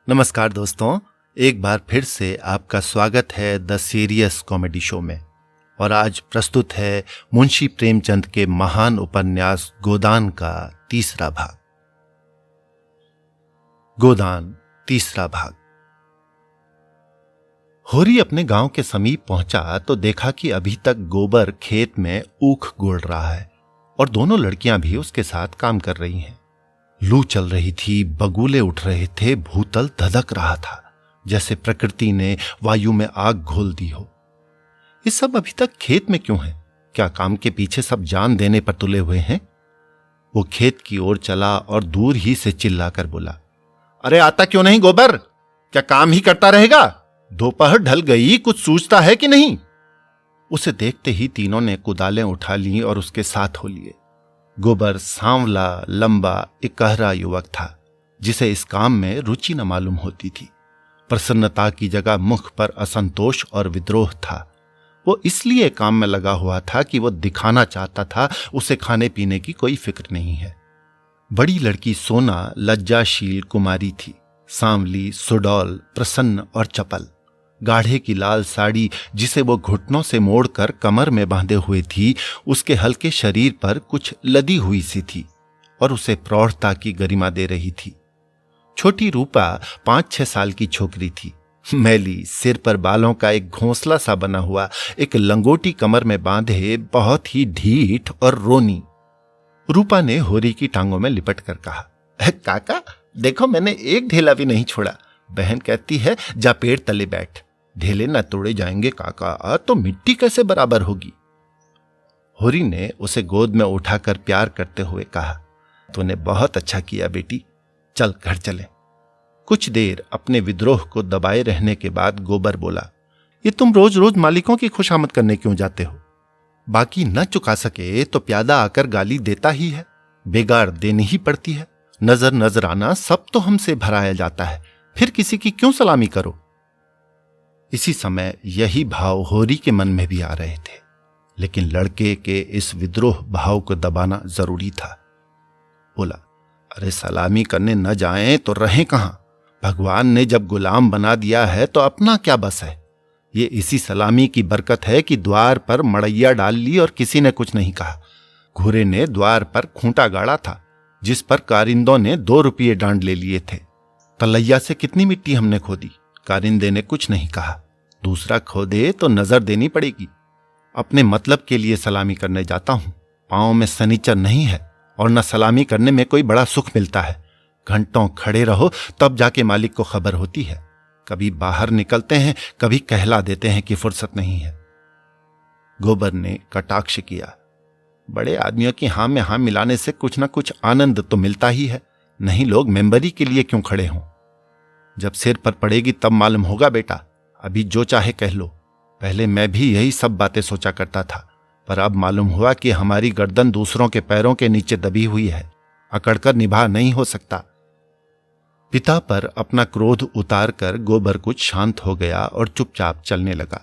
नमस्कार दोस्तों, एक बार फिर से आपका स्वागत है द सीरियस कॉमेडी शो में। और आज प्रस्तुत है मुंशी प्रेमचंद के महान उपन्यास गोदान का तीसरा भाग। गोदान तीसरा भाग। होरी अपने गांव के समीप पहुंचा तो देखा कि अभी तक गोबर खेत में ऊख गोड़ रहा है और दोनों लड़कियां भी उसके साथ काम कर रही हैं। लू चल रही थी, बगुले उठ रहे थे, भूतल धधक रहा था जैसे प्रकृति ने वायु में आग घोल दी हो। ये सब अभी तक खेत में क्यों है? क्या काम के पीछे सब जान देने पर तुले हुए हैं? वो खेत की ओर चला और दूर ही से चिल्लाकर बोला, अरे आता क्यों नहीं गोबर? क्या काम ही करता रहेगा? दोपहर ढल गई, कुछ सूझता है कि नहीं? उसे देखते ही तीनों ने कुदालें उठा ली और उसके साथ हो लिए। गोबर सांवला, लंबा, इकहरा युवक था जिसे इस काम में रुचि न मालूम होती थी। प्रसन्नता की जगह मुख पर असंतोष और विद्रोह था। वो इसलिए काम में लगा हुआ था कि वो दिखाना चाहता था उसे खाने पीने की कोई फिक्र नहीं है। बड़ी लड़की सोना लज्जाशील कुमारी थी, सांवली, सुडौल, प्रसन्न और चपल। गाढ़े की लाल साड़ी जिसे वो घुटनों से मोड़कर कमर में बांधे हुए थी, उसके हल्के शरीर पर कुछ लदी हुई सी थी और उसे प्रौढ़ता की गरिमा दे रही थी। छोटी रूपा 5-6 साल की छोकरी थी, मैली, सिर पर बालों का एक घोंसला सा बना हुआ, एक लंगोटी कमर में बांधे, बहुत ही ढीठ और रोनी। रूपा ने होरी की टांगों में लिपट कर कहा, काका देखो, मैंने एक ढेला भी नहीं छोड़ा। बहन कहती है जा पेड़ तले बैठ, ढेले न तोड़े जाएंगे काका, तो मिट्टी कैसे बराबर होगी? होरी ने उसे गोद में उठाकर प्यार करते हुए कहा, तूने बहुत अच्छा किया बेटी, चल घर चले। कुछ देर अपने विद्रोह को दबाए रहने के बाद गोबर बोला, ये तुम रोज रोज मालिकों की खुशामद करने क्यों जाते हो? बाकी न चुका सके तो प्यादा आकर गाली देता ही है, बेगार देनी ही पड़ती है। नजर नजराना सब तो हमसे भराया जाता है, फिर किसी की क्यों सलामी करो? इसी समय यही भाव होरी के मन में भी आ रहे थे, लेकिन लड़के के इस विद्रोह भाव को दबाना जरूरी था। बोला, अरे सलामी करने न जाएं तो रहें कहां? भगवान ने जब गुलाम बना दिया है तो अपना क्या बस है? ये इसी सलामी की बरकत है कि द्वार पर मड़ैया डाल ली और किसी ने कुछ नहीं कहा। घुरे ने द्वार पर खूंटा गाड़ा था जिस पर कारिंदों ने 2 रुपये डांड ले लिए थे। तलैया से कितनी मिट्टी हमने खोदी, कारिंदे ने कुछ नहीं कहा। दूसरा खोदे तो नजर देनी पड़ेगी। अपने मतलब के लिए सलामी करने जाता हूं, पांव में सनीचर नहीं है और न सलामी करने में कोई बड़ा सुख मिलता है। घंटों खड़े रहो तब जाके मालिक को खबर होती है। कभी बाहर निकलते हैं, कभी कहला देते हैं कि फुर्सत नहीं है। गोबर ने कटाक्ष किया, बड़े आदमियों की हां में हां मिलाने से कुछ ना कुछ आनंद तो मिलता ही है, नहीं लोग मेंबरी के लिए क्यों खड़े हों? जब सिर पर पड़ेगी तब मालूम होगा बेटा, अभी जो चाहे कह लो। पहले मैं भी यही सब बातें सोचा करता था, पर अब मालूम हुआ कि हमारी गर्दन दूसरों के पैरों के नीचे दबी हुई है, अकड़कर निभा नहीं हो सकता। पिता पर अपना क्रोध उतार कर गोबर कुछ शांत हो गया और चुपचाप चलने लगा।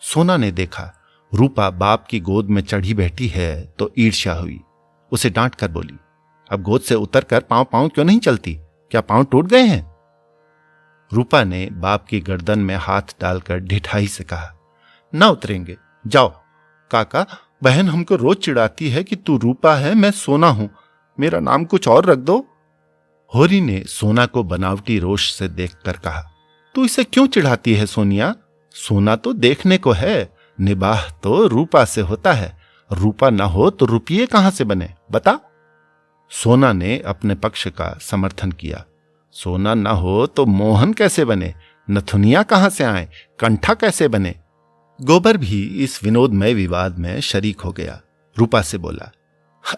सोना ने देखा रूपा बाप की गोद में चढ़ी बैठी है तो ईर्ष्या हुई। उसे डांट कर बोली, अब गोद से उतरकर पांव पांव क्यों नहीं चलती? क्या पांव टूट गए हैं? रूपा ने बाप की गर्दन में हाथ डालकर ढिठाई से कहा, ना उतरेंगे, जाओ। काका बहन हमको रोज चिढ़ाती है कि तू रूपा है, मैं सोना हूं, मेरा नाम कुछ और रख दो। होरी ने सोना को बनावटी रोष से देखकर कहा, तू इसे क्यों चिढ़ाती है सोनिया? सोना तो देखने को है, निबाह तो रूपा से होता है। रूपा ना हो तो रुपये कहां से बने, बता? सोना ने अपने पक्ष का समर्थन किया, सोना ना हो तो मोहन कैसे बने? नथुनिया कहां से आए? कंठा कैसे बने? गोबर भी इस विनोदमय विवाद में शरीक हो गया। रूपा से बोला,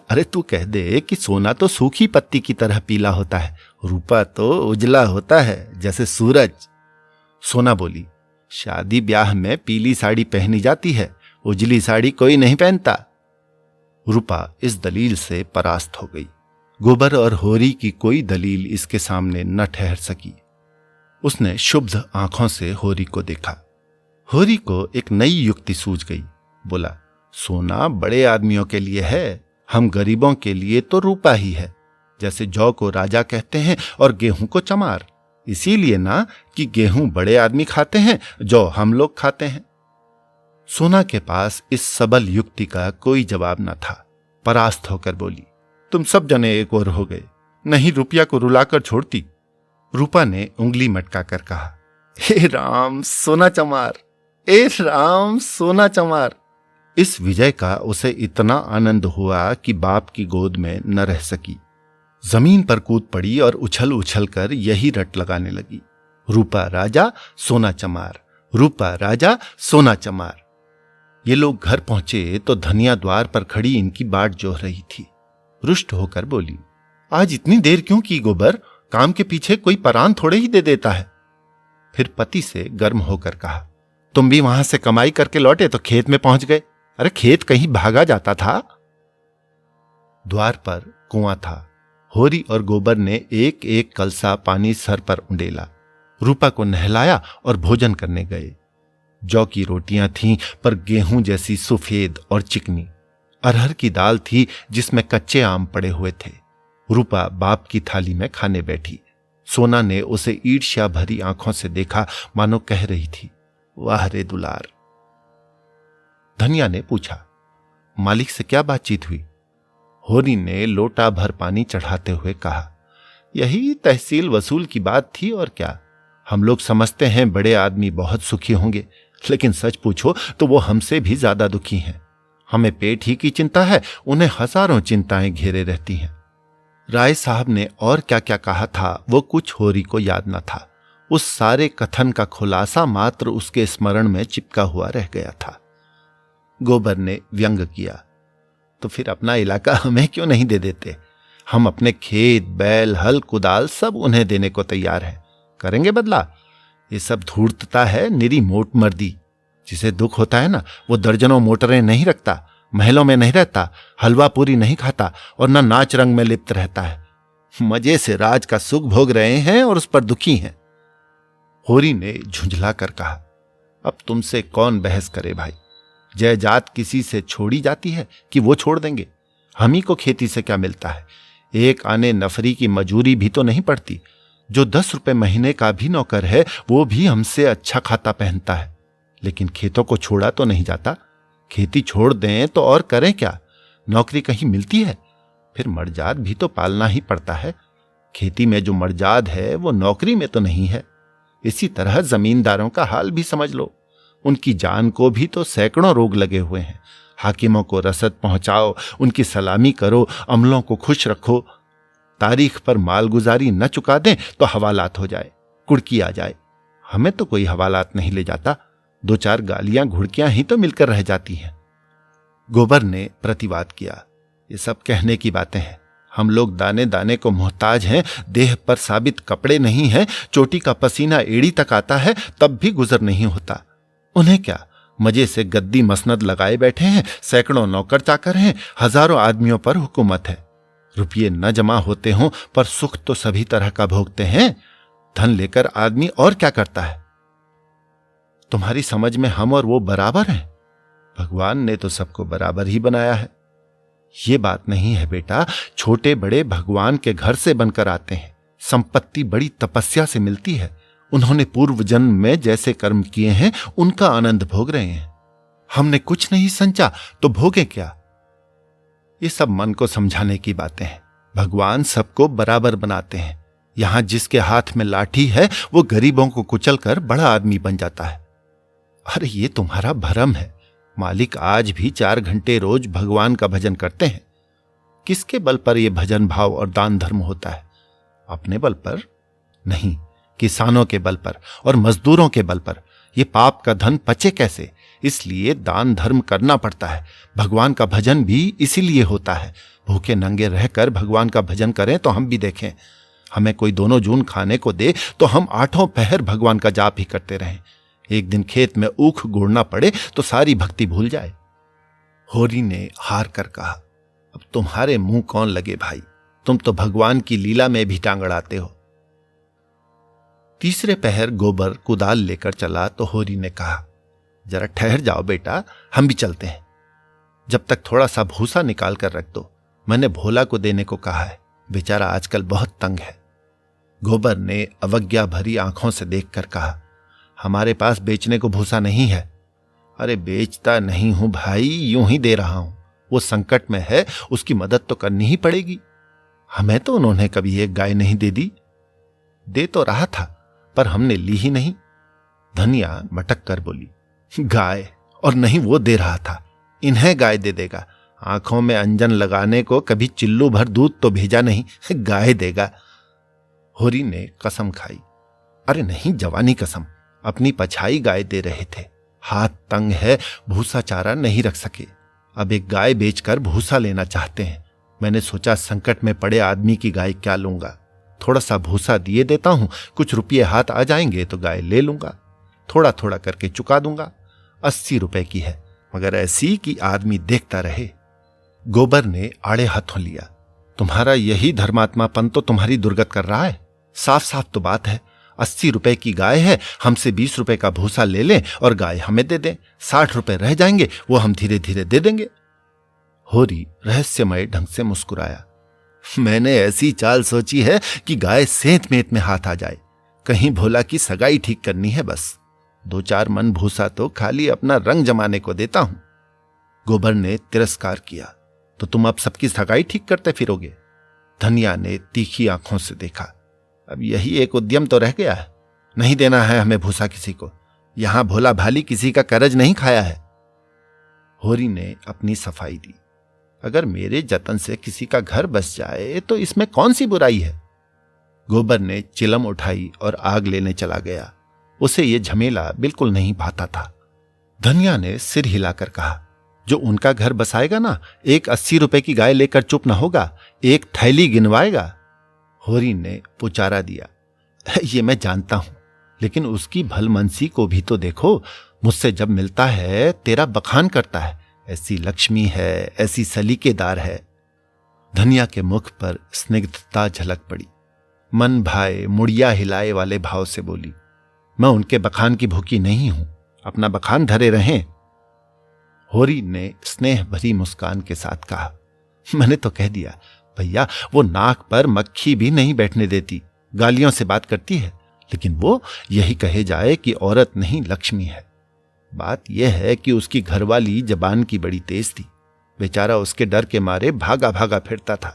अरे तू कह दे कि सोना तो सूखी पत्ती की तरह पीला होता है, रूपा तो उजला होता है जैसे सूरज। सोना बोली, शादी ब्याह में पीली साड़ी पहनी जाती है, उजली साड़ी कोई नहीं पहनता। रूपा इस दलील से परास्त हो गई। गोबर और होरी की कोई दलील इसके सामने न ठहर सकी। उसने शुभ्ध आंखों से होरी को देखा। होरी को एक नई युक्ति सूझ गई। बोला, सोना बड़े आदमियों के लिए है, हम गरीबों के लिए तो रूपा ही है। जैसे जौ को राजा कहते हैं और गेहूं को चमार। इसीलिए ना कि गेहूं बड़े आदमी खाते हैं, जो हम लोग खाते हैं। सोना के पास इस सबल युक्ति का कोई जवाब न था। परास्त होकर बोली, तुम सब जने एक और हो गए, नहीं रुपया को रुलाकर छोड़ती। रूपा ने उंगली मटका कर कहा, हे राम सोना चमार, ए राम सोना चमार। इस विजय का उसे इतना आनंद हुआ कि बाप की गोद में न रह सकी। जमीन पर कूद पड़ी और उछल उछल कर यही रट लगाने लगी, रूपा राजा सोना चमार, रूपा राजा सोना चमार। ये लोग घर पहुंचे तो धनिया द्वार पर खड़ी इनकी बाट जोह रही थी। रुष्ट होकर बोली, आज इतनी देर क्यों की गोबर, काम के पीछे कोई परान थोड़े ही दे देता है। फिर पति से गर्म होकर कहा, तुम भी वहां से कमाई करके लौटे तो खेत में पहुंच गए। अरे खेत कहीं भागा जाता था। द्वार पर कुआं था। होरी और गोबर ने एक एक कलसा पानी सर पर उंडेला, रूपा को नहलाया और भोजन करने गए। जौ की रोटियां थीं पर गेहूं जैसी सफेद और चिकनी। अरहर की दाल थी जिसमें कच्चे आम पड़े हुए थे। रूपा बाप की थाली में खाने बैठी। सोना ने उसे ईर्ष्या भरी आंखों से देखा, मानो कह रही थी, वाह रे दुलार। धनिया ने पूछा, मालिक से क्या बातचीत हुई? होरी ने लोटा भर पानी चढ़ाते हुए कहा, यही तहसील वसूल की बात थी और क्या। हम लोग समझते हैं बड़े आदमी बहुत सुखी होंगे, लेकिन सच पूछो तो वो हमसे भी ज्यादा दुखी हैं। हमें पेट ही की चिंता है, उन्हें हजारों चिंताएं घेरे रहती हैं। राय साहब ने और क्या क्या कहा था वो कुछ होरी को याद न था। उस सारे कथन का खुलासा मात्र उसके स्मरण में चिपका हुआ रह गया था। गोबर ने व्यंग किया, तो फिर अपना इलाका हमें क्यों नहीं दे देते? हम अपने खेत, बैल, हल, कुदाल सब उन्हें देने को तैयार हैं। करेंगे बदला। ये सब धूर्तता है, निरी मोट मर्दी। जिसे दुख होता है ना, वो दर्जनों मोटरें नहीं रखता, महलों में नहीं रहता, हलवा पूरी नहीं खाता और न नाच रंग में लिप्त रहता है। मजे से राज का सुख भोग रहे हैं और उस पर दुखी हैं। होरी ने झुंझला कर कहा, अब तुमसे कौन बहस करे भाई। जयजात किसी से छोड़ी जाती है कि वो छोड़ देंगे? हम ही को खेती से क्या मिलता है? एक आने नफरी की मजूरी भी तो नहीं पड़ती। जो 10 रुपए महीने का भी नौकर है वो भी हमसे अच्छा खाता पहनता है। लेकिन खेतों को छोड़ा तो नहीं जाता। खेती छोड़ दें तो और करें क्या? नौकरी कहीं मिलती है? फिर मर्जाद भी तो पालना ही पड़ता है। खेती में जो मर्जाद है वो नौकरी में तो नहीं है। इसी तरह जमींदारों का हाल भी समझ लो। उनकी जान को भी तो सैकड़ों रोग लगे हुए हैं। हाकिमों को रसद पहुंचाओ, उनकी सलामी करो, अमलों को खुश रखो। तारीख पर मालगुजारी न चुका दें तो हवालात हो जाए, कुड़की आ जाए। हमें तो कोई हवालात नहीं ले जाता। 2-4 गालियां घुड़कियां ही तो मिलकर रह जाती हैं। गोबर ने प्रतिवाद किया, ये सब कहने की बातें हैं। हम लोग दाने दाने को मोहताज हैं। देह पर साबित कपड़े नहीं हैं। चोटी का पसीना एड़ी तक आता है तब भी गुजर नहीं होता। उन्हें क्या, मजे से गद्दी मसनद लगाए बैठे हैं। सैकड़ों नौकर चाकर हैं, हजारों आदमियों पर हुकूमत है। रुपये न जमा होते हों पर सुख तो सभी तरह का भोगते हैं। धन लेकर आदमी और क्या करता है? तुम्हारी समझ में हम और वो बराबर हैं? भगवान ने तो सबको बराबर ही बनाया है। ये बात नहीं है बेटा। छोटे बड़े भगवान के घर से बनकर आते हैं। संपत्ति बड़ी तपस्या से मिलती है। उन्होंने पूर्व जन्म में जैसे कर्म किए हैं उनका आनंद भोग रहे हैं। हमने कुछ नहीं संचा तो भोगे क्या? ये सब मन को समझाने की बातें हैं। भगवान सबको बराबर बनाते हैं। यहां जिसके हाथ में लाठी है वो गरीबों को कुचलकर बड़ा आदमी बन जाता है। अरे ये तुम्हारा भ्रम है। मालिक आज भी 4 घंटे रोज भगवान का भजन करते हैं। किसके बल पर यह भजन भाव और दान धर्म होता है? अपने बल पर नहीं, किसानों के बल पर और मजदूरों के बल पर। यह पाप का धन पचे कैसे? इसलिए दान धर्म करना पड़ता है। भगवान का भजन भी इसीलिए होता है। भूखे नंगे रहकर भगवान का भजन करें तो हम भी देखें। हमें कोई 2 जून खाने को दे तो हम 8 पहर भगवान का जाप ही करते रहें। एक दिन खेत में ऊख गोड़ना पड़े तो सारी भक्ति भूल जाए। होरी ने हार कर कहा, अब तुम्हारे मुंह कौन लगे भाई। तुम तो भगवान की लीला में भी टांग अड़ाते हो। तीसरे पहर गोबर कुदाल लेकर चला तो होरी ने कहा, जरा ठहर जाओ बेटा, हम भी चलते हैं। जब तक थोड़ा सा भूसा निकाल कर रख दो। मैंने भोला को देने को कहा है, बेचारा आजकल बहुत तंग है। गोबर ने अवज्ञा भरी आंखों से देखकर कहा, हमारे पास बेचने को भूसा नहीं है। अरे बेचता नहीं हूं भाई, यूं ही दे रहा हूं। वो संकट में है, उसकी मदद तो करनी ही पड़ेगी। हमें तो उन्होंने कभी एक गाय नहीं दे दी। दे तो रहा था पर हमने ली ही नहीं। धनिया मटक कर बोली, गाय? और नहीं वो दे रहा था, इन्हें गाय दे देगा। आंखों में अंजन लगाने को कभी चिल्लू भर दूध तो भेजा नहीं, गाय देगा। होरी ने कसम खाई, अरे नहीं जवानी कसम, अपनी पछाई गाय दे रहे थे। हाथ तंग है, भूसा चारा नहीं रख सके। अब एक गाय बेचकर भूसा लेना चाहते हैं। मैंने सोचा संकट में पड़े आदमी की गाय क्या लूंगा, थोड़ा सा भूसा दिए देता हूं, कुछ रुपये हाथ आ जाएंगे तो गाय ले लूंगा। थोड़ा थोड़ा करके चुका दूंगा। 80 रुपए की है, मगर ऐसी कि आदमी देखता रहे। गोबर ने आड़े हाथों लिया, तुम्हारा यही धर्मात्मापन तो तुम्हारी दुर्गत कर रहा है। साफ साफ तो बात है, 80 रुपए की गाय है, हमसे 20 रुपए का भूसा ले लें और गाय हमें दे दें। 60 रुपए रह जाएंगे, वो हम धीरे धीरे दे देंगे। होरी रहस्यमय ढंग से मुस्कुराया, मैंने ऐसी चाल सोची है कि गाय सेंत मेत में हाथ आ जाए। कहीं भोला की सगाई ठीक करनी है बस। 2-4 मन भूसा तो खाली अपना रंग जमाने को देता हूं। गोबर ने तिरस्कार किया, तो तुम अब सबकी सगाई ठीक करते फिरोगे? धनिया ने तीखी आंखों से देखा, अब यही एक उद्यम तो रह गया है। नहीं देना है हमें भूसा किसी को। यहां भोला भाली किसी का करज नहीं खाया है। होरी ने अपनी सफाई दी, अगर मेरे जतन से किसी का घर बस जाए तो इसमें कौन सी बुराई है। गोबर ने चिलम उठाई और आग लेने चला गया। उसे यह झमेला बिल्कुल नहीं भाता था। धनिया ने सिर हिलाकर कहा, जो उनका घर बसाएगा ना, एक 80 रुपए की गाय लेकर चुप न होगा, एक थैली गिनवाएगा। होरी ने पुचारा दिया, ये मैं जानता हूं, लेकिन उसकी भलमनसी को भी तो देखो। मुझसे जब मिलता है तेरा बखान करता है, ऐसी लक्ष्मी है, ऐसी सलीकेदार है। धनिया के मुख पर स्निग्धता झलक पड़ी। मन भाए मुड़िया हिलाए वाले भाव से बोली, मैं उनके बखान की भूखी नहीं हूं, अपना बखान धरे रहें। होरी ने स्नेह भरी मुस्कान के साथ कहा, मैंने तो कह दिया भैया, वो नाक पर मक्खी भी नहीं बैठने देती, गालियों से बात करती है, लेकिन वो यही कहे जाए कि औरत नहीं लक्ष्मी है। बात यह है कि उसकी घरवाली जबान की बड़ी तेज थी। बेचारा उसके डर के मारे भागा भागा फिरता था।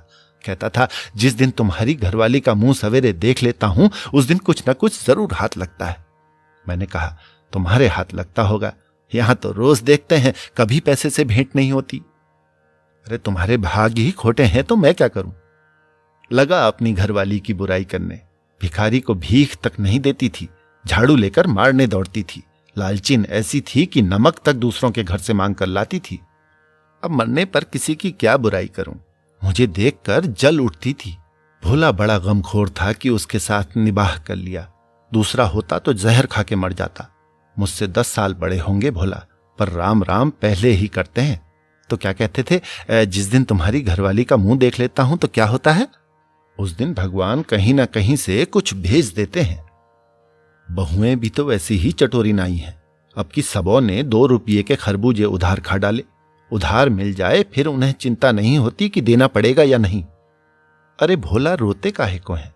कहता था, जिस दिन तुम्हारी घरवाली का मुंह सवेरे देख लेता हूं, उस दिन कुछ न कुछ जरूर हाथ लगता है। मैंने कहा, तुम्हारे हाथ लगता होगा, यहां तो रोज देखते हैं, कभी पैसे से भेंट नहीं होती। अरे तुम्हारे भाग्य ही खोटे हैं तो मैं क्या करूं। लगा अपनी घरवाली की बुराई करने। भिखारी को भीख तक नहीं देती थी, झाड़ू लेकर मारने दौड़ती थी। लालचीन ऐसी थी कि नमक तक दूसरों के घर से मांग कर लाती थी। अब मरने पर किसी की क्या बुराई करूं, मुझे देखकर जल उठती थी। भोला बड़ा गमखोर था कि उसके साथ निबाह कर लिया। दूसरा होता तो जहर खा के मर जाता। मुझसे 10 साल बड़े होंगे भोला, पर राम राम पहले ही करते हैं। तो क्या कहते थे, जिस दिन तुम्हारी घरवाली का मुंह देख लेता हूं तो क्या होता है? उस दिन भगवान कहीं ना कहीं से कुछ भेज देते हैं। बहुएं भी तो वैसी ही चटोरी नाई हैं। अब की सबों ने 2 रुपये के खरबूजे उधार खा डाले। उधार मिल जाए फिर उन्हें चिंता नहीं होती कि देना पड़ेगा या नहीं। अरे भोला रोते काहे को है?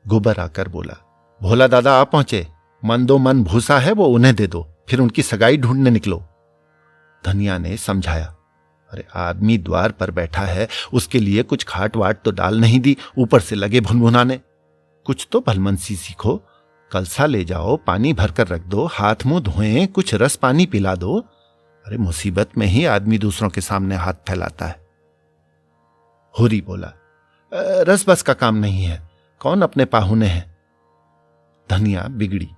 गोबर आकर बोला, भोला दादा आ पहुंचे, मन दो मन भूसा है वो उन्हें दे दो, फिर उनकी सगाई ढूंढने निकलो। धनिया ने समझाया, अरे आदमी द्वार पर बैठा है, उसके लिए कुछ खाट वाट तो डाल नहीं दी, ऊपर से लगे भुनभुनाने। कुछ तो भलमनसी सीखो, कलसा ले जाओ, पानी भरकर रख दो, हाथ मुंह धोएं, कुछ रस पानी पिला दो। अरे मुसीबत में ही आदमी दूसरों के सामने हाथ फैलाता है। होरी बोला, रस बस का काम नहीं है, कौन अपने पाहुने हैं? धनिया बिगड़ी,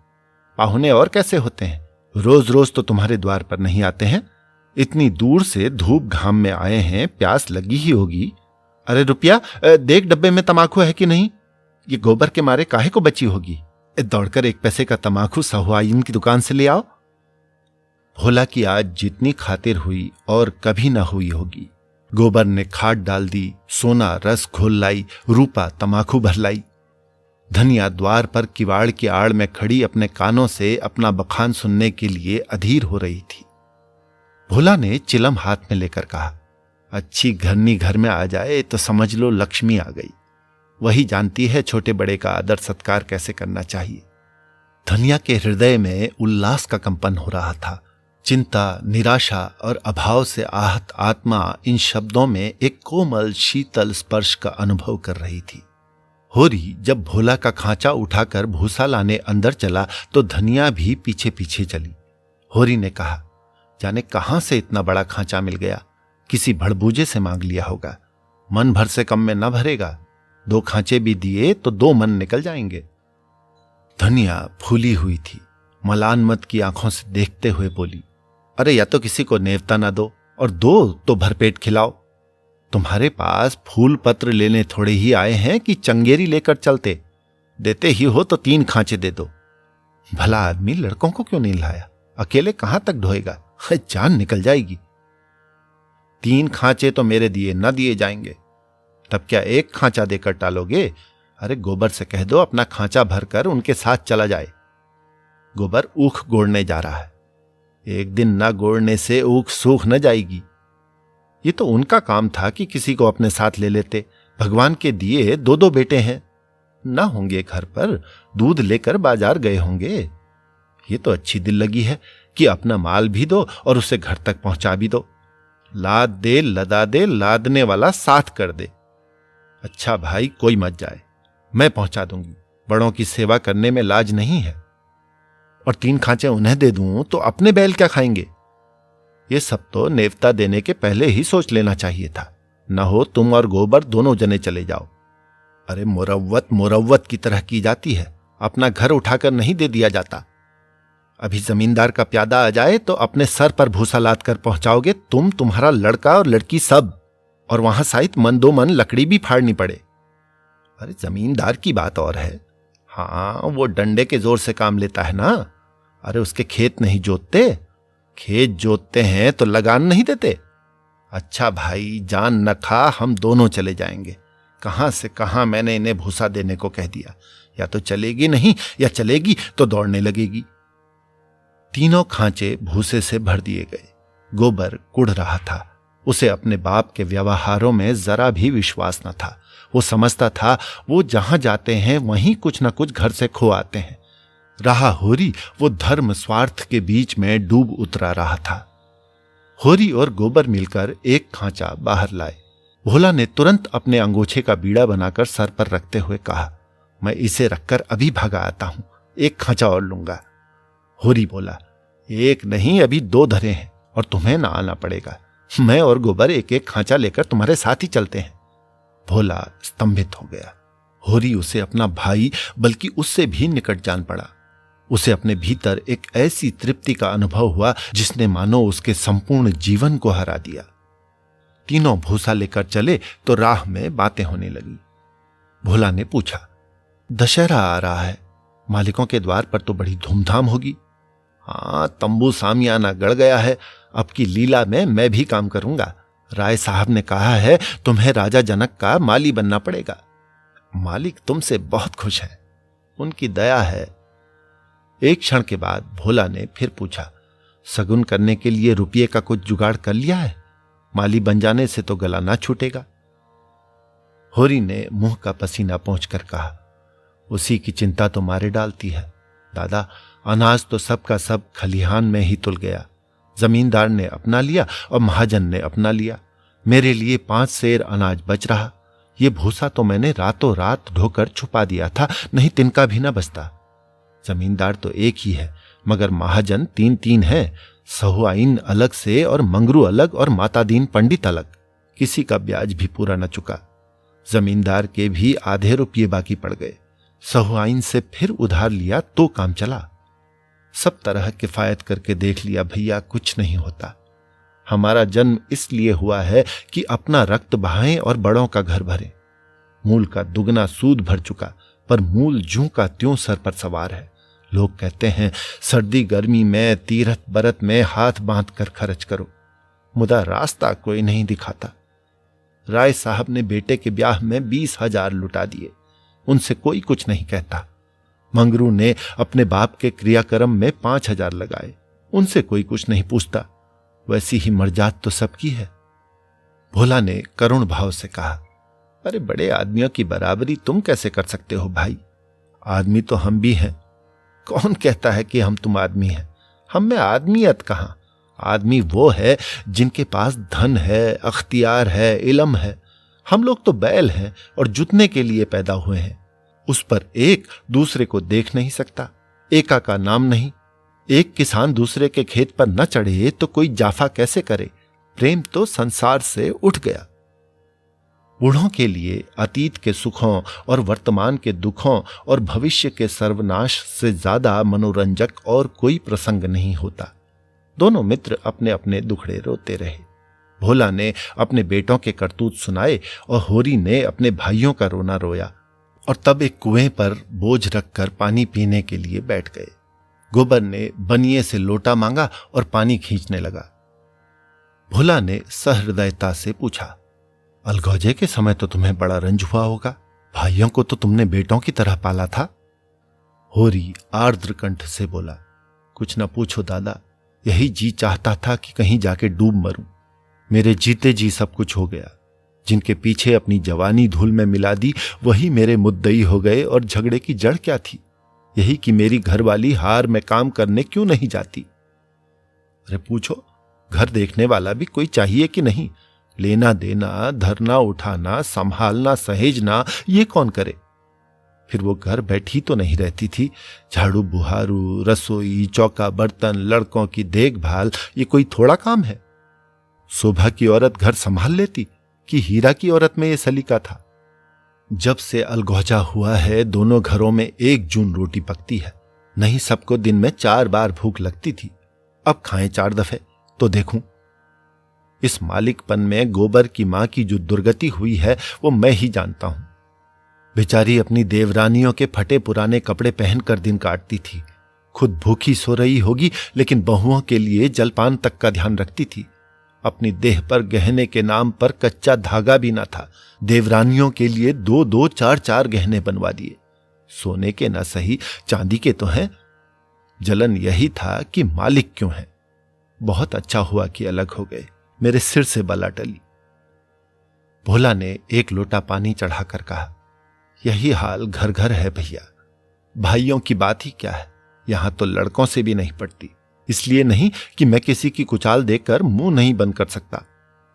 पाहुने और कैसे होते हैं? रोज रोज तो तुम्हारे द्वार पर नहीं आते हैं। इतनी दूर से धूप घाम में आए हैं, प्यास लगी ही होगी। अरे रुपया देख, डब्बे में तमाकू है कि नहीं? ये गोबर के मारे काहे को बची होगी? दौड़कर 1 पैसे का तमाकू सहुआइन की दुकान से ले आओ। भोला की आज जितनी खातिर हुई और कभी ना हुई होगी। गोबर ने खाद डाल दी, सोना रस घोल लाई, रूपा तमाकू भर लाई। धनिया द्वार पर किवाड़ की आड़ में खड़ी अपने कानों से अपना बखान सुनने के लिए अधीर हो रही थी। भोला ने चिलम हाथ में लेकर कहा, अच्छी घरनी घर में आ जाए तो समझ लो लक्ष्मी आ गई। वही जानती है छोटे बड़े का आदर सत्कार कैसे करना चाहिए। धनिया के हृदय में उल्लास का कंपन हो रहा था। चिंता, निराशा और अभाव से आहत आत्मा इन शब्दों में एक कोमल शीतल स्पर्श का अनुभव कर रही थी। होरी जब भोला का खांचा उठाकर भूसा लाने अंदर चला तो धनिया भी पीछे पीछे चली। होरी ने कहा, जाने कहां से इतना बड़ा खांचा मिल गया, किसी भड़बूजे से मांग लिया होगा। मन भर से कम में न भरेगा, 2 खांचे भी दिए तो 2 मन निकल जाएंगे। धनिया फूली हुई थी, मलानमत की आंखों से देखते हुए बोली, अरे या तो किसी को नेवता ना दो और दो तो भरपेट खिलाओ। तुम्हारे पास फूल पत्र लेने थोड़े ही आए हैं कि चंगेरी लेकर चलते? देते ही हो तो 3 खांचे दे दो। भला आदमी लड़कों को क्यों नहीं लाया, अकेले कहां तक ढोएगा, जान निकल जाएगी। 3 खांचे तो मेरे दिए न दिए जाएंगे। तब क्या 1 खांचा देकर टालोगे? अरे गोबर से कह दो अपना खांचा भरकर उनके साथ चला जाए। गोबर ऊख गोड़ने जा रहा है, एक दिन न गोड़ने से ऊख सूख न जाएगी। ये तो उनका काम था कि किसी को अपने साथ ले लेते। भगवान के दिए 2-2 बेटे हैं, ना होंगे घर पर, दूध लेकर बाजार गए होंगे। ये तो अच्छी दिल लगी है कि अपना माल भी दो और उसे घर तक पहुंचा भी दो। लाद दे लदा दे, लादने वाला साथ कर दे। अच्छा भाई कोई मत जाए, मैं पहुंचा दूंगी। बड़ों की सेवा करने में लाज नहीं है। और 3 खांचे उन्हें दे दूं तो अपने बैल क्या खाएंगे? ये सब तो नेवता देने के पहले ही सोच लेना चाहिए था। न हो तुम और गोबर दोनों जने चले जाओ। अरे मुरव्वत की तरह की जाती है, अपना घर उठाकर नहीं दे दिया जाता। अभी जमींदार का प्यादा आ जाए तो अपने सर पर भूसा लाद कर पहुंचाओगे तुम, तुम्हारा लड़का और लड़की सब, और वहां साइत मन 2 मन लकड़ी भी फाड़नी पड़े। अरे जमींदार की बात और है, हाँ वो डंडे के जोर से काम लेता है ना। अरे उसके खेत नहीं जोतते, खेत जोतते हैं तो लगान नहीं देते। अच्छा भाई जान न खा, हम दोनों चले जाएंगे। कहां से कहां मैंने इन्हें भूसा देने को कह दिया। या तो चलेगी नहीं, या चलेगी तो दौड़ने लगेगी। 3 खांचे भूसे से भर दिए गए। गोबर कुढ़ रहा था। उसे अपने बाप के व्यवहारों में जरा भी विश्वास न था। वो समझता था वो जहां जाते हैं वहीं कुछ न कुछ घर से खो आते हैं। रहा होरी, वो धर्म स्वार्थ के बीच में डूब उतरा रहा था। होरी और गोबर मिलकर 1 खांचा बाहर लाए। भोला ने तुरंत अपने अंगोछे का बीड़ा बनाकर सर पर रखते हुए कहा, मैं इसे रखकर अभी भागा आता हूं, 1 खांचा और लूंगा। होरी बोला, 1 नहीं अभी 2 धरे हैं और तुम्हें ना आना पड़ेगा। मैं और गोबर 1-1 खांचा लेकर तुम्हारे साथ ही चलते हैं। भोला स्तंभित हो गया। होरी उसे अपना भाई बल्कि उससे भी निकट जान पड़ा। उसे अपने भीतर एक ऐसी तृप्ति का अनुभव हुआ जिसने मानो उसके संपूर्ण जीवन को हरा दिया। तीनों भूसा लेकर चले तो राह में बातें होने लगी। भोला ने पूछा, दशहरा आ रहा है, मालिकों के द्वार पर तो बड़ी धूमधाम होगी। हाँ, तंबू सामियाना गड़ गया है, अब की लीला में मैं भी काम करूंगा। राय साहब ने कहा है तुम्हें राजा जनक का माली बनना पड़ेगा। मालिक तुमसे बहुत खुश है, उनकी दया है। एक क्षण के बाद भोला ने फिर पूछा, सगुन करने के लिए रुपये का कुछ जुगाड़ कर लिया है? माली बन जाने से तो गला ना छूटेगा। होरी ने मुंह का पसीना पोंछकर कहा, उसी की चिंता तो मारे डालती है। दादा, अनाज तो सबका सब खलिहान में ही तुल गया। जमींदार ने अपना लिया और महाजन ने अपना लिया। मेरे लिए 5 सेर अनाज बच रहा। ये भूसा तो मैंने रातों रात ढोकर छुपा दिया था, नहीं तिनका भी ना बचता। जमींदार तो एक ही है, मगर महाजन 3-3 है। सहुआइन अलग से और मंगरू अलग और मातादीन पंडित अलग। किसी का ब्याज भी पूरा न चुका। जमींदार के भी आधे रुपये बाकी पड़ गए। सहुआइन से फिर उधार लिया तो काम चला। सब तरह किफायत करके देख लिया भैया, कुछ नहीं होता। हमारा जन्म इसलिए हुआ है कि अपना रक्त बहाएं और बड़ों का घर भरें। मूल का दुगना सूद भर चुका, पर मूल ज्यों का त्यों सर पर सवार है। लोग कहते हैं सर्दी गर्मी में तीरथ बरत में हाथ बांध कर खर्च करो, मुदा रास्ता कोई नहीं दिखाता। राय साहब ने बेटे के ब्याह में 20,000 लुटा दिए, उनसे कोई कुछ नहीं कहता। मंगरू ने अपने बाप के क्रियाक्रम में 5,000 लगाए, उनसे कोई कुछ नहीं पूछता। वैसी ही मर्जात तो सबकी है। भोला ने करुण भाव से कहा, अरे बड़े आदमियों की बराबरी तुम कैसे कर सकते हो भाई? आदमी तो हम भी हैं। कौन कहता है कि हम तुम आदमी हैं? हम में आदमियत कहां? आदमी वो है जिनके पास धन है, अख्तियार है, इल्म है। हम लोग तो बैल हैं और जुतने के लिए पैदा हुए हैं। उस पर एक दूसरे को देख नहीं सकता, एका का नाम नहीं। एक किसान दूसरे के खेत पर न चढ़े तो कोई जाफा कैसे करे? प्रेम तो संसार से उठ गया। बूढ़ों के लिए अतीत के सुखों और वर्तमान के दुखों और भविष्य के सर्वनाश से ज्यादा मनोरंजक और कोई प्रसंग नहीं होता। दोनों मित्र अपने अपने दुखड़े रोते रहे। भोला ने अपने बेटों के करतूत सुनाए और होरी ने अपने भाइयों का रोना रोया, और तब एक कुएं पर बोझ रखकर पानी पीने के लिए बैठ गए। गोबर ने बनिए से लोटा मांगा और पानी खींचने लगा। भोला ने सहृदयता से पूछा, अलगौजे के समय तो तुम्हें बड़ा रंज हुआ होगा, भाइयों को तो तुमने बेटों की तरह पाला था। होरी आर्द्र कंठ से बोला, कुछ न पूछो दादा, यही जी चाहता था कि कहीं जाके डूब मरूं। मेरे जीते जी सब कुछ हो गया। जिनके पीछे अपनी जवानी धूल में मिला दी वही मेरे मुद्दई हो गए, और झगड़े की जड़ क्या थी? यही कि मेरी घरवाली हार में काम करने क्यों नहीं जाती। अरे पूछो, घर देखने वाला भी कोई चाहिए कि नहीं? लेना देना, धरना उठाना, संभालना, सहेजना, ये कौन करे? फिर वो घर बैठी तो नहीं रहती थी। झाड़ू बुहारू, रसोई, चौका बर्तन, लड़कों की देखभाल, ये कोई थोड़ा काम है? शोभा की औरत घर संभाल लेती कि हीरा की औरत में ये सलीका था? जब से अलगौजा हुआ है दोनों घरों में एक जून रोटी पकती है, नहीं सबको दिन में 4 बार भूख लगती थी। अब खाएं 4 दफे तो देखूं। इस मालिकपन में गोबर की मां की जो दुर्गति हुई है वो मैं ही जानता हूं। बेचारी अपनी देवरानियों के फटे पुराने कपड़े पहनकर दिन काटती थी। खुद भूखी सो रही होगी, लेकिन बहुओं के लिए जलपान तक का ध्यान रखती थी। अपनी देह पर गहने के नाम पर कच्चा धागा भी ना था। देवरानियों के लिए 2-2, 4-4 गहने बनवा दिए। सोने के ना सही, चांदी के तो हैं। जलन यही था कि मालिक क्यों है। बहुत अच्छा हुआ कि अलग हो गए, मेरे सिर से बला टली। भोला ने एक लोटा पानी चढ़ाकर कहा, यही हाल घर घर है भैया। भाइयों की बात ही क्या है, यहां तो लड़कों से भी नहीं पड़ती। इसलिए नहीं कि मैं किसी की कुचाल देखकर मुंह नहीं बंद कर सकता।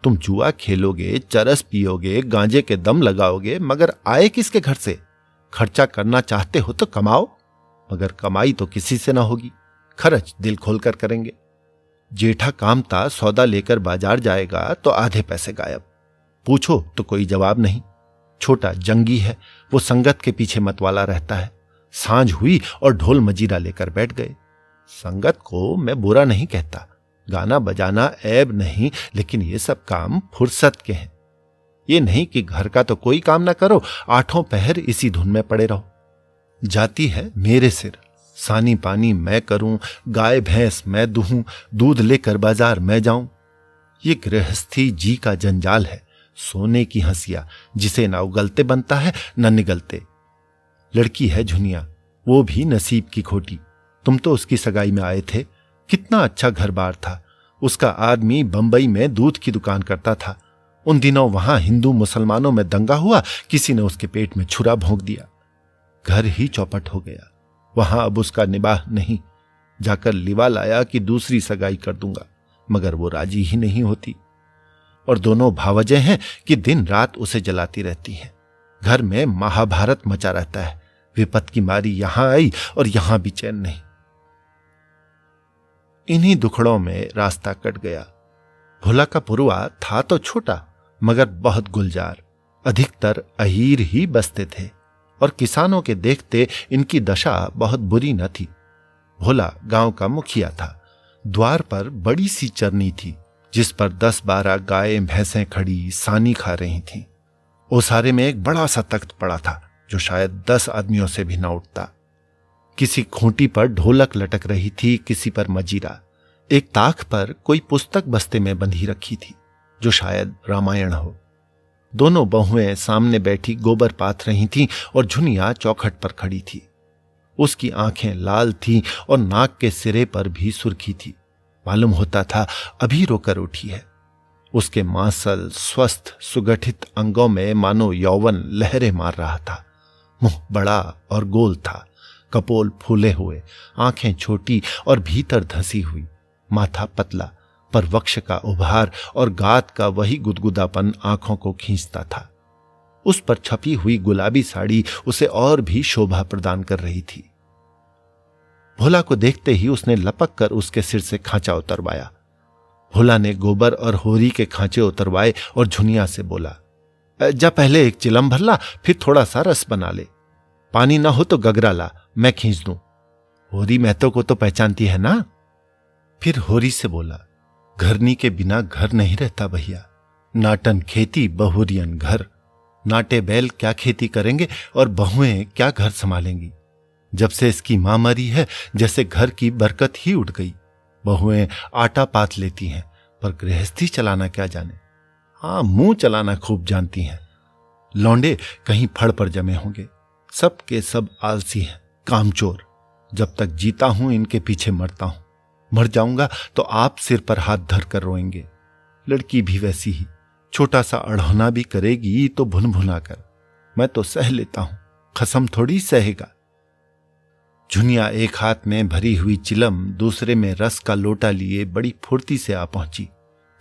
तुम जुआ खेलोगे, चरस पियोगे, गांजे के दम लगाओगे, मगर आए किसके घर से? खर्चा करना चाहते हो तो कमाओ, मगर कमाई तो किसी से ना होगी। खर्च दिल खोलकर करेंगे। जेठा कामता सौदा लेकर बाजार जाएगा तो आधे पैसे गायब। पूछो तो कोई जवाब नहीं। छोटा जंगी है, वो संगत के पीछे मतवाला रहता है। सांझ हुई और ढोल मजीरा लेकर बैठ गए। संगत को मैं बुरा नहीं कहता, गाना बजाना ऐब नहीं, लेकिन ये सब काम फुर्सत के हैं। ये नहीं कि घर का तो कोई काम ना करो, 8 पहर इसी धुन में पड़े रहो। जाती है मेरे सिर, सानी पानी मैं करूं, गाय भैंस मैं दूहूं, दूध लेकर बाजार मैं जाऊं। ये गृहस्थी जी का जंजाल है, सोने की हंसिया जिसे ना उगलते बनता है न निगलते। लड़की है झुनिया, वो भी नसीब की खोटी। तुम तो उसकी सगाई में आए थे, कितना अच्छा घर बार था। उसका आदमी बंबई में दूध की दुकान करता था। उन दिनों वहां हिंदू मुसलमानों में दंगा हुआ, किसी ने उसके पेट में छुरा भोंक दिया। घर ही चौपट हो गया। वहां अब उसका निबाह नहीं। जाकर लिवा लाया कि दूसरी सगाई कर दूंगा, मगर वो राजी ही नहीं होती। और दोनों भावजे हैं कि दिन रात उसे जलाती रहती हैं। घर में महाभारत मचा रहता है। विपत की मारी यहां आई और यहां भी चैन नहीं। इन्हीं दुखड़ों में रास्ता कट गया। भोला का पुरवा था तो छोटा, मगर बहुत गुलजार। अधिकतर अहीर ही बसते थे और किसानों के देखते इनकी दशा बहुत बुरी न थी। भोला गांव का मुखिया था। द्वार पर बड़ी सी चरनी थी, जिस पर 10-12 गायें भैंसें खड़ी सानी खा रही थीं। ओसारे में एक बड़ा सा तख्त पड़ा था, जो शायद 10 आदमियों से भी न उठता। किसी खूंटी पर ढोलक लटक रही थी, किसी पर मजीरा। एक ताख पर कोई पुस्तक बस्ते में बंधी रखी थी, जो शायद रामायण हो। दोनों बहुएं सामने बैठी गोबर पाथ रही थीं और झुनिया चौखट पर खड़ी थी। उसकी आंखें लाल थीं और नाक के सिरे पर भी सुर्खी थी। मालूम होता था अभी रोकर उठी है। उसके मांसल स्वस्थ सुगठित अंगों में मानो यौवन लहरें मार रहा था। मुंह बड़ा और गोल था, कपोल फूले हुए, आंखें छोटी और भीतर धसी हुई, माथा पतला पर वक्ष का उभार और गात का वही गुदगुदापन आंखों को खींचता था। उस पर छपी हुई गुलाबी साड़ी उसे और भी शोभा प्रदान कर रही थी। भोला को देखते ही उसने लपक कर उसके सिर से खांचा उतरवाया। भोला ने गोबर और होरी के खांचे उतरवाए और झुनिया से बोला, जा पहले एक चिलम भर ला, फिर थोड़ा सा रस बना ले। पानी ना हो तो गगरा ला, मैं खींच दूं। होरी महतो को तो पहचानती है ना? फिर होरी से बोला, घरनी के बिना घर नहीं रहता भैया। नाटन खेती बहुरियन घर। नाटे बैल क्या खेती करेंगे और बहुएं क्या घर संभालेंगी। जब से इसकी मां मरी है जैसे घर की बरकत ही उड़ गई। बहुएं आटा पाथ लेती हैं पर गृहस्थी चलाना क्या जाने। हाँ, मुंह चलाना खूब जानती हैं। लौंडे कहीं फड़ पर जमे होंगे। सब के सब आलसी हैं, कामचोर। जब तक जीता हूं इनके पीछे मरता हूं। मर जाऊंगा तो आप सिर पर हाथ धर कर रोएंगे। लड़की भी वैसी ही, छोटा सा अढ़ौना भी करेगी तो भुन भुना कर। मैं तो सह लेता हूं, खसम थोड़ी सहेगा। झुनिया एक हाथ में भरी हुई चिलम, दूसरे में रस का लोटा लिए बड़ी फुर्ती से आ पहुंची।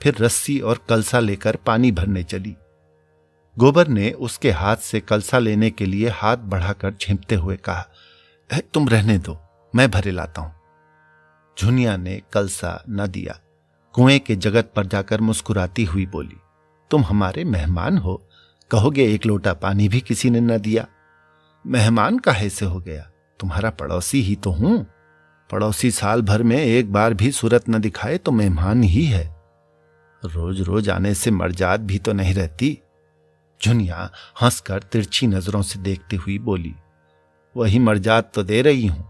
फिर रस्सी और कलसा लेकर पानी भरने चली। गोबर ने उसके हाथ से कलसा लेने के लिए हाथ बढ़ाकर झिंपते हुए कहा, तुम रहने दो, मैं भरे लाता हूं। झुनिया ने कलसा न दिया। कुएं के जगत पर जाकर मुस्कुराती हुई बोली, तुम हमारे मेहमान हो, कहोगे एक लोटा पानी भी किसी ने न दिया। मेहमान काहे से हो गया, तुम्हारा पड़ोसी ही तो हूं। पड़ोसी साल भर में एक बार भी सूरत न दिखाए तो मेहमान ही है। रोज रोज आने से मर्जाद भी तो नहीं रहती। झुनिया हंसकर तिरछी नजरों से देखती हुई बोली, वही मर्जाद तो दे रही हूं।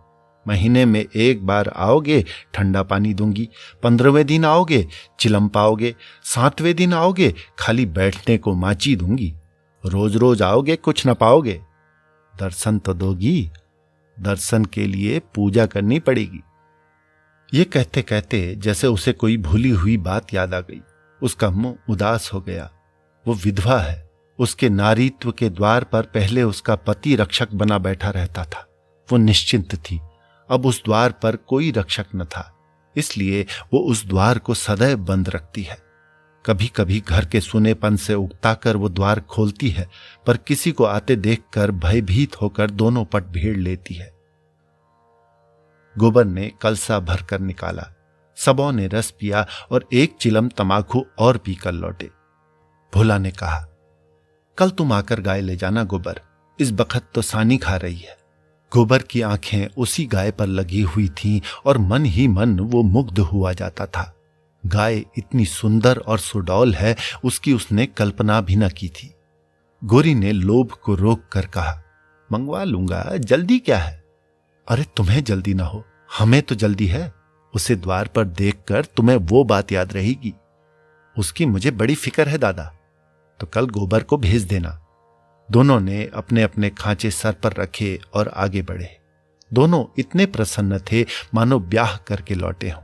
महीने में एक बार आओगे, ठंडा पानी दूंगी। 15वें दिन आओगे, चिलम पाओगे। 7वें दिन आओगे, खाली बैठने को माची दूंगी। रोज रोज आओगे, कुछ न पाओगे। दर्शन तो दोगी, दर्शन के लिए पूजा करनी पड़ेगी। ये कहते कहते जैसे उसे कोई भूली हुई बात याद आ गई। उसका मुंह उदास हो गया। वो विधवा है। उसके नारीत्व के द्वार पर पहले उसका पति रक्षक बना बैठा रहता था। वो निश्चिंत थी। अब उस द्वार पर कोई रक्षक न था, इसलिए वो उस द्वार को सदैव बंद रखती है। कभी कभी घर के सुनेपन से उकताकर वो द्वार खोलती है, पर किसी को आते देखकर भयभीत होकर दोनों पट भीड़ लेती है। गोबर ने कलसा भरकर निकाला। सबों ने रस पिया और एक चिलम तमाकू और पीकर लौटे। भोला ने कहा, कल तुम आकर गाय ले जाना गोबर, इस बखत तो सानी खा रही है। गोबर की आंखें उसी गाय पर लगी हुई थीं और मन ही मन वो मुग्ध हुआ जाता था। गाय इतनी सुंदर और सुडौल है, उसकी उसने कल्पना भी न की थी। गोरी ने लोभ को रोक कर कहा, मंगवा लूंगा, जल्दी क्या है। अरे तुम्हें जल्दी ना हो, हमें तो जल्दी है। उसे द्वार पर देखकर तुम्हें वो बात याद रहेगी। उसकी मुझे बड़ी फिक्र है दादा। तो कल गोबर को भेज देना। दोनों ने अपने अपने खांचे सर पर रखे और आगे बढ़े। दोनों इतने प्रसन्न थे मानो ब्याह करके लौटे हों।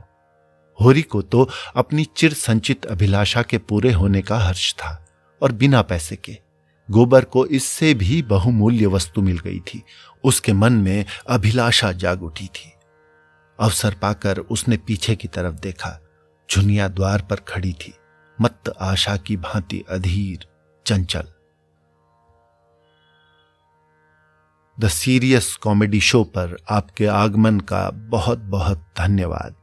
होरी को तो अपनी चिर संचित अभिलाषा के पूरे होने का हर्ष था और बिना पैसे के। गोबर को इससे भी बहुमूल्य वस्तु मिल गई थी। उसके मन में अभिलाषा जाग उठी थी। अवसर पाकर उसने पीछे की तरफ देखा। झुनिया द्वार पर खड़ी थी, मत्त आशा की भांति अधीर, चंचल। द सीरियस कॉमेडी शो पर आपके आगमन का बहुत बहुत धन्यवाद।